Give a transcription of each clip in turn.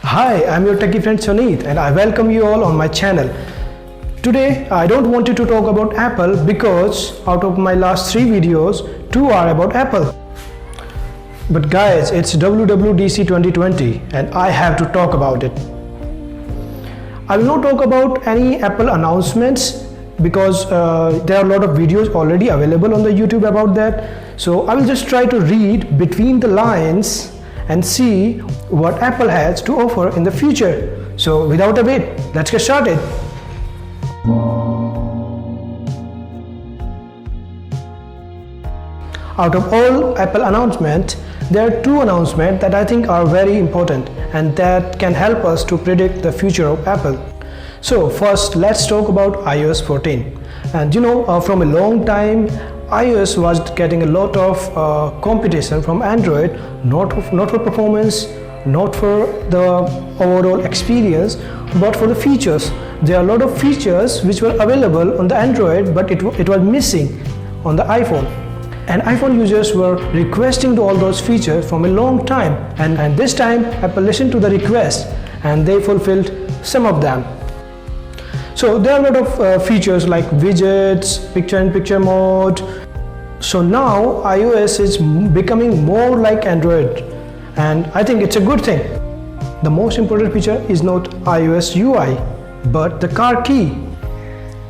Hi, I'm your techie friend Sunit and I welcome you all on my channel. Today I don't want to talk about Apple because out of my last 3 videos, 2 are about Apple. But guys, it's WWDC 2020 and I have to talk about it. I will not talk about any Apple announcements because there are a lot of videos already available on the YouTube about that. So I will just try to read between the lines and see what Apple has to offer in the future. So without a wait, let's get started. Out of all Apple announcements, there are 2 announcements that I think are very important and that can help us to predict the future of Apple. So first, let's talk about iOS 14. And from a long time, iOS was getting a lot of competition from Android, not for performance, not for the overall experience, but for the features. There are a lot of features which were available on the Android, but it was missing on the iPhone. And iPhone users were requesting all those features from a long time. And this time, Apple listened to the request and they fulfilled some of them. So there are a lot of features like widgets, picture-in-picture mode. So now iOS is becoming more like Android, and I think it's a good thing. The most important feature is not iOS UI, but the car key.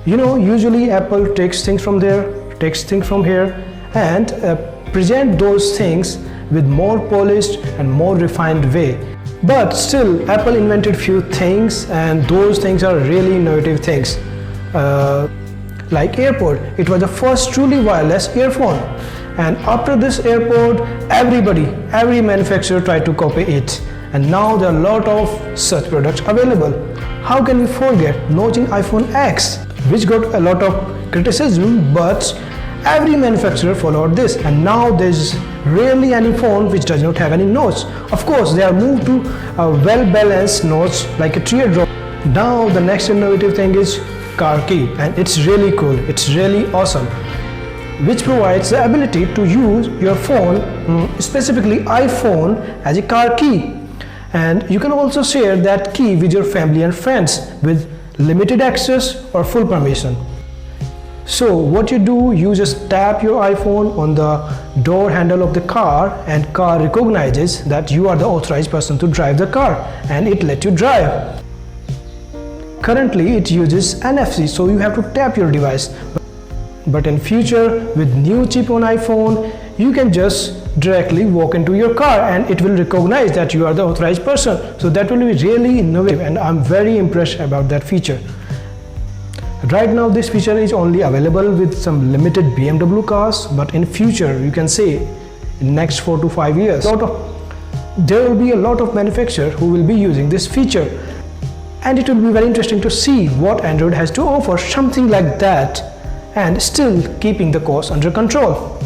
Usually Apple takes things from there, takes things from here, and present those things with more polished and more refined way. But still, Apple invented few things, and those things are really innovative things. Like AirPod, it was the first truly wireless earphone, and after this AirPod, every manufacturer tried to copy it, and now there are a lot of such products available. How can we forget launching iPhone X, which got a lot of criticism, but every manufacturer followed this, and now there's rarely any phone which does not have any notes. Of course, they are moved to well-balanced notes like a teardrop. Now the next innovative thing is car key, and it's really cool, it's really awesome, which provides the ability to use your phone, specifically iPhone, as a car key. And you can also share that key with your family and friends with limited access or full permission. So what you do, you just tap your iPhone on the door handle of the car, and car recognizes that you are the authorized person to drive the car, and it lets you drive. Currently it uses NFC, so you have to tap your device. But in future, with new chip on iPhone, you can just directly walk into your car and it will recognize that you are the authorized person. So that will be really innovative, and I'm very impressed about that feature. Right now this feature is only available with some limited BMW cars, but in future, you can say in next 4 to 5 years, there will be a lot of manufacturers who will be using this feature, and it will be very interesting to see what Android has to offer something like that, and still keeping the cost under control.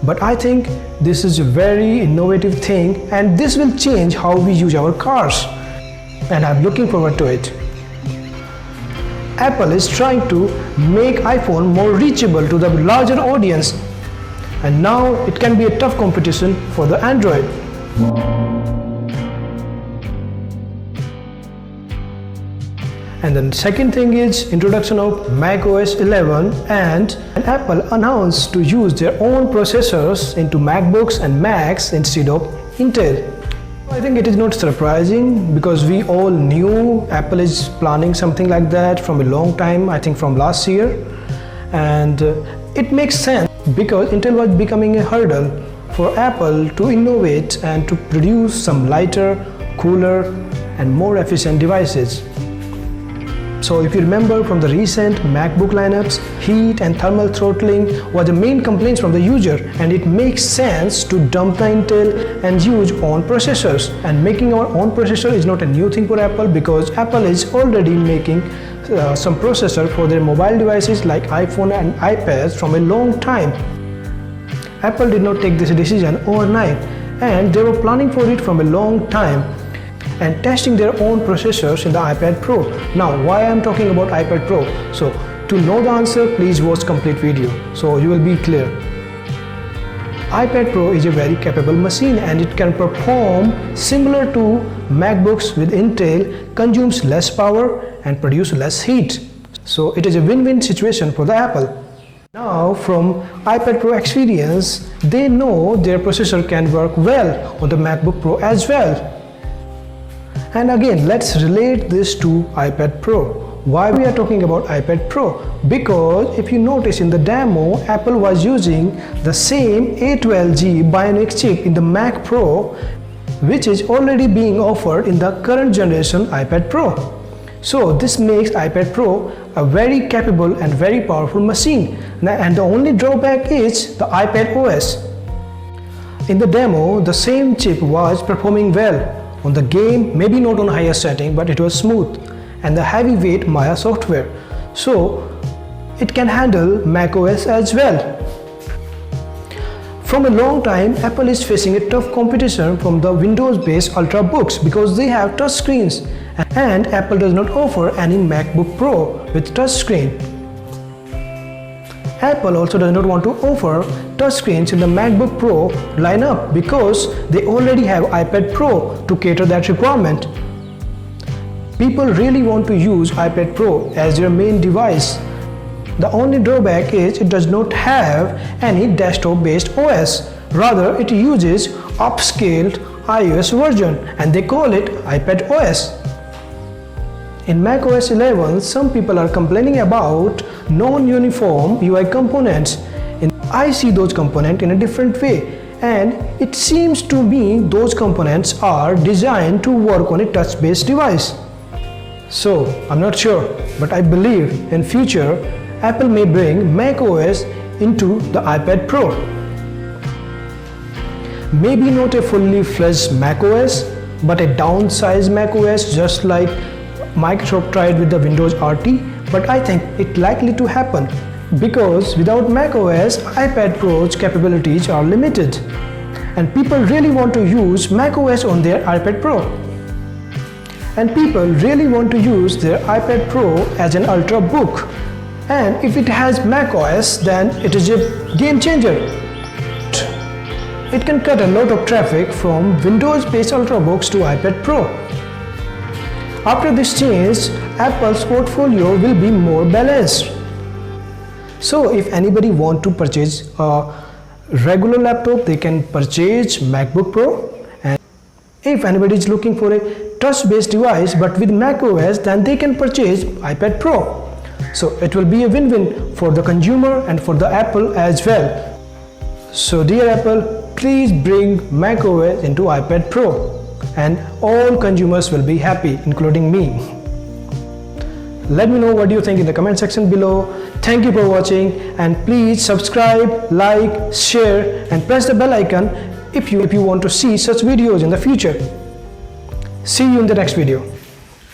But I think this is a very innovative thing, and this will change how we use our cars, and I'm looking forward to it. Apple is trying to make iPhone more reachable to the larger audience, and now it can be a tough competition for the Android. And then the second thing is introduction of macOS 11, and Apple announced to use their own processors into MacBooks and Macs instead of Intel. I think it is not surprising because we all knew Apple is planning something like that from a long time, I think from last year, and it makes sense because Intel was becoming a hurdle for Apple to innovate and to produce some lighter, cooler and more efficient devices. So if you remember from the recent MacBook lineups, heat and thermal throttling were the main complaints from the user, and it makes sense to dump the Intel and use own processors. And making our own processor is not a new thing for Apple because Apple is already making some processor for their mobile devices like iPhone and iPads from a long time. Apple did not take this decision overnight, and they were planning for it from a long time and testing their own processors in the iPad Pro. Now, why I'm talking about iPad Pro? So, to know the answer, please watch complete video, so you will be clear. iPad Pro is a very capable machine and it can perform similar to MacBooks with Intel, consumes less power and produce less heat. So it is a win-win situation for the Apple. Now from iPad Pro experience, they know their processor can work well on the MacBook Pro as well. And again, let's relate this to iPad Pro. Why we are talking about iPad Pro? Because if you notice in the demo, Apple was using the same A12G Bionic chip in the Mac Pro, which is already being offered in the current generation iPad Pro. So this makes iPad Pro a very capable and very powerful machine. And the only drawback is the iPad OS. In the demo, the same chip was performing well on the game, maybe not on higher setting, but it was smooth, and the heavyweight Maya software, so it can handle macOS as well. From a long time, Apple is facing a tough competition from the Windows-based Ultrabooks because they have touch screens, and Apple does not offer any MacBook Pro with touch screen. Apple also does not want to offer touchscreens in the MacBook Pro lineup because they already have iPad Pro to cater that requirement. People really want to use iPad Pro as their main device. The only drawback is it does not have any desktop-based OS. Rather, it uses upscaled iOS version and they call it iPad OS. In macOS 11, some people are complaining about non-uniform UI components. I see those components in a different way, and it seems to me those components are designed to work on a touch-based device. So I'm not sure, but I believe in future Apple may bring macOS into the iPad Pro. Maybe not a fully fledged macOS, but a downsized macOS just like Microsoft tried with the Windows RT, but I think it likely to happen because without macOS, iPad Pro's capabilities are limited and people really want to use macOS on their iPad Pro. And people really want to use their iPad Pro as an Ultrabook, and if it has macOS, then it is a game changer. It can cut a lot of traffic from Windows-based Ultrabooks to iPad Pro. After this change, Apple's portfolio will be more balanced. So if anybody want to purchase a regular laptop, they can purchase MacBook Pro, and if anybody is looking for a touch-based device but with macOS, then they can purchase iPad Pro. So it will be a win-win for the consumer and for the Apple as well. So dear Apple, please bring macOS into iPad Pro and all consumers will be happy, including me. Let me know what you think in the comment section below. Thank you for watching, and please subscribe, like, share and press the bell icon if you want to see such videos in the future. See you in the next video.